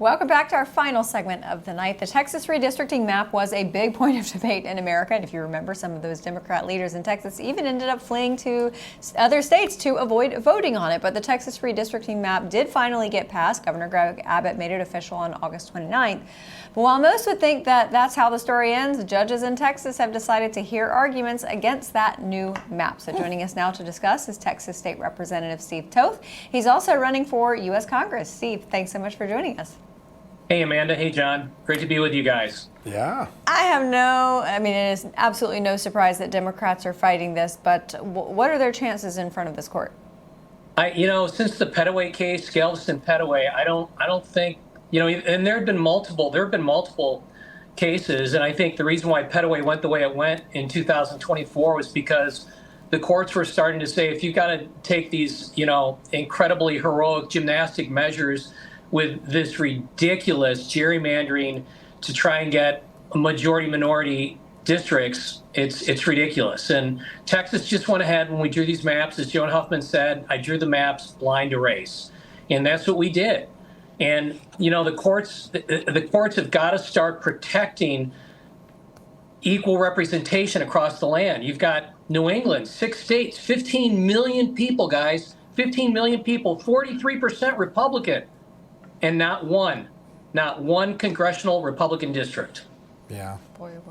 Welcome back to our final segment of the night. The Texas redistricting map was a big point of debate in America. And if you remember, some of those Democrat leaders in Texas even ended up fleeing to other states to avoid voting on it. But the Texas redistricting map did finally get passed. Governor Greg Abbott made it official on August 29th. But while most would think that that's how the story ends, judges in Texas have decided to hear arguments against that new map. So joining us now to discuss is Texas State Representative Steve Toth. He's also running for U.S. Congress. Steve, thanks so much for joining us. Hey, Amanda. Hey, John. Great to be with you guys. Yeah. It is absolutely no surprise that Democrats are fighting this, but what are their chances in front of this court? Since the Pettaway case, Galveston Pettaway, I don't think, and there have been multiple cases, and I think the reason why Pettaway went the way it went in 2024 was because the courts were starting to say, if you got to take these, incredibly heroic gymnastic measures with this ridiculous gerrymandering to try and get majority-minority districts, it's ridiculous. And Texas just went ahead when we drew these maps. As Joan Huffman said, I drew the maps blind to race. And that's what we did. And, the courts have got to start protecting equal representation across the land. You've got New England, 6 states, 15 million people, guys, 15 million people, 43% Republican. And not one congressional Republican district. Yeah,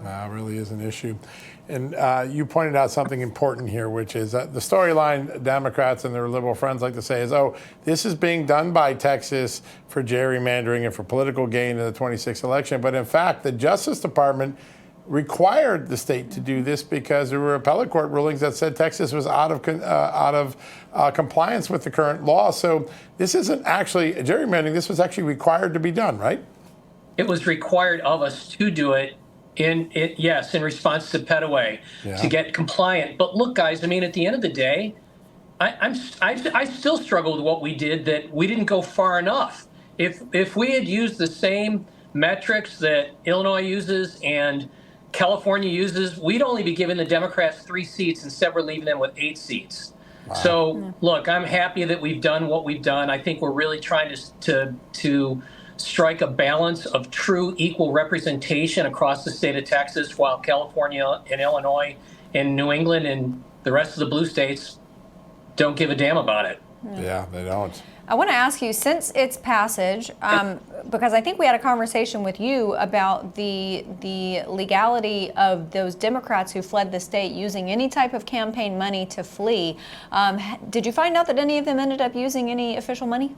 that really is an issue. And you pointed out something important here, which is that the storyline Democrats and their liberal friends like to say is, this is being done by Texas for gerrymandering and for political gain in the 26th election. But in fact, the Justice Department required the state to do this because there were appellate court rulings that said Texas was out of compliance with the current law. So this isn't actually gerrymandering. This was actually required to be done, right? It was required of us to do it in response to Pettaway, to get compliant. But look, guys, at the end of the day, I still struggle with what we did, that we didn't go far enough. If we had used the same metrics that Illinois uses and California uses, we'd only be giving the Democrats 3 seats instead we're leaving them with 8 seats. Wow. So, look, I'm happy that we've done what we've done. I think we're really trying to strike a balance of true equal representation across the state of Texas, while California and Illinois and New England and the rest of the blue states don't give a damn about it. Yeah, they don't. I want to ask you, since its passage, because I think we had a conversation with you about the legality of those Democrats who fled the state using any type of campaign money to flee. Did you find out that any of them ended up using any official money?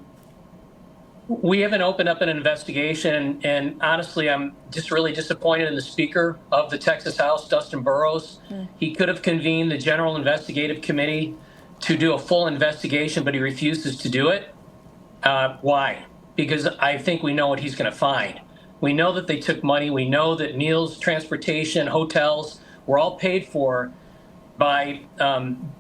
We haven't opened up an investigation, and honestly, I'm just really disappointed in the Speaker of the Texas House, Dustin Burrows. He could have convened the General Investigative Committee to do a full investigation, but he refuses to do it. Why? Because I think we know what he's going to find. We know that they took money. We know that meals, transportation, hotels were all paid for by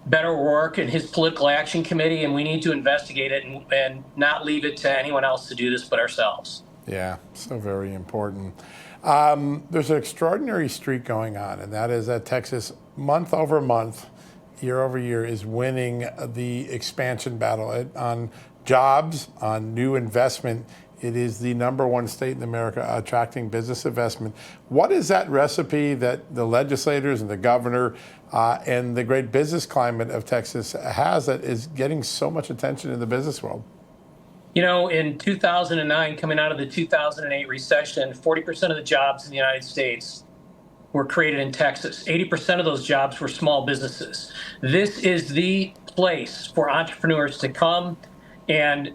Better O'Rourke and his political action committee, and we need to investigate it and not leave it to anyone else to do this but ourselves. Yeah, so very important. There's an extraordinary streak going on, and that is that Texas, month over month, year over year, is winning the expansion battle on jobs, on new investment. It is the #1 state in America attracting business investment. What is that recipe that the legislators and the governor and the great business climate of Texas has that is getting so much attention in the business world? In 2009, coming out of the 2008 recession, 40% of the jobs in the United States were created in Texas. 80% of those jobs were small businesses. This is the place for entrepreneurs to come and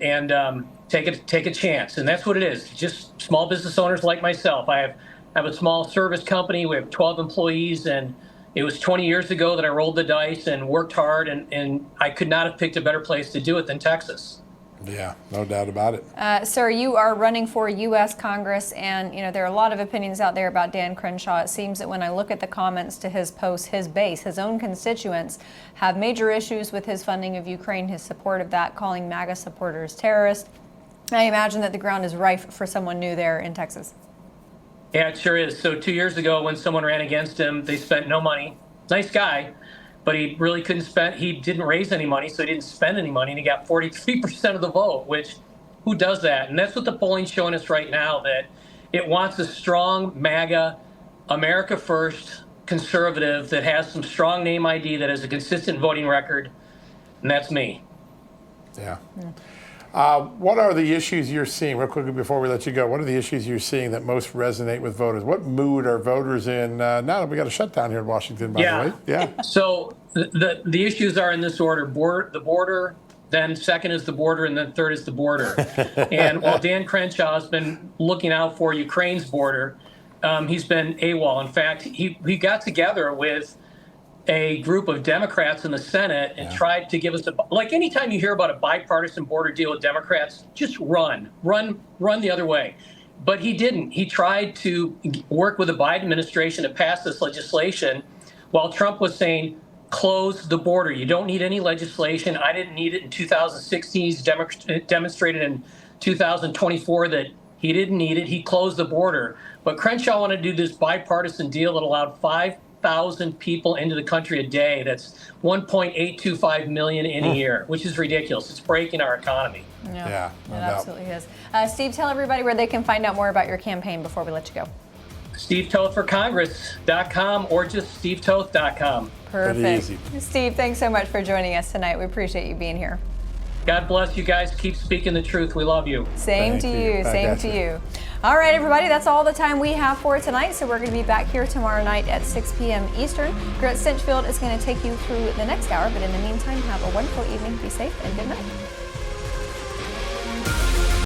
take a chance, and that's what it is. Just small business owners like myself. I have a small service company. We have 12 employees, and it was 20 years ago that I rolled the dice and worked hard, and I could not have picked a better place to do it than Texas. Yeah, no doubt about it. Sir, you are running for U.S. Congress, and there are a lot of opinions out there about Dan Crenshaw. It seems that when I look at the comments to his posts, his base, his own constituents, have major issues with his funding of Ukraine, his support of that, calling MAGA supporters terrorists. I imagine that the ground is rife for someone new there in Texas. Yeah, it sure is. So 2 years ago, when someone ran against him, they spent no money. Nice guy, but he really couldn't spend. He didn't raise any money, so he didn't spend any money, and he got 43% of the vote, which who does that? And that's what the polling's showing us right now, that it wants a strong MAGA, America First conservative that has some strong name ID, that has a consistent voting record, and that's me. Yeah. What are the issues you're seeing, real quickly before we let you go, what are the issues you're seeing that most resonate with voters? What mood are voters in now that we got a shutdown here in Washington, by the way? Yeah. So the issues are in this order: the border, then second is the border, and then third is the border. And while Dan Crenshaw has been looking out for Ukraine's border, he's been AWOL. In fact, he got together with a group of Democrats in the Senate and tried to give us like anytime you hear about a bipartisan border deal with Democrats, just run the other way. But he didn't. He tried to work with the Biden administration to pass this legislation while Trump was saying, close the border. You don't need any legislation. I didn't need it in 2016. He's demonstrated in 2024 that he didn't need it. He closed the border. But Crenshaw wanted to do this bipartisan deal that allowed 5,000 people into the country a day. That's 1.825 million in a year, which is ridiculous. It's breaking our economy. Yeah, it absolutely is. Steve, tell everybody where they can find out more about your campaign before we let you go. SteveTothForCongress.com or just SteveToth.com. Perfect. Steve, thanks so much for joining us tonight. We appreciate you being here. God bless you guys. Keep speaking the truth. We love you. Same to you. Same to you. All right, everybody, that's all the time we have for tonight. So we're going to be back here tomorrow night at 6 p.m. Eastern. Grant Stinchfield is going to take you through the next hour. But in the meantime, have a wonderful evening. Be safe and good night.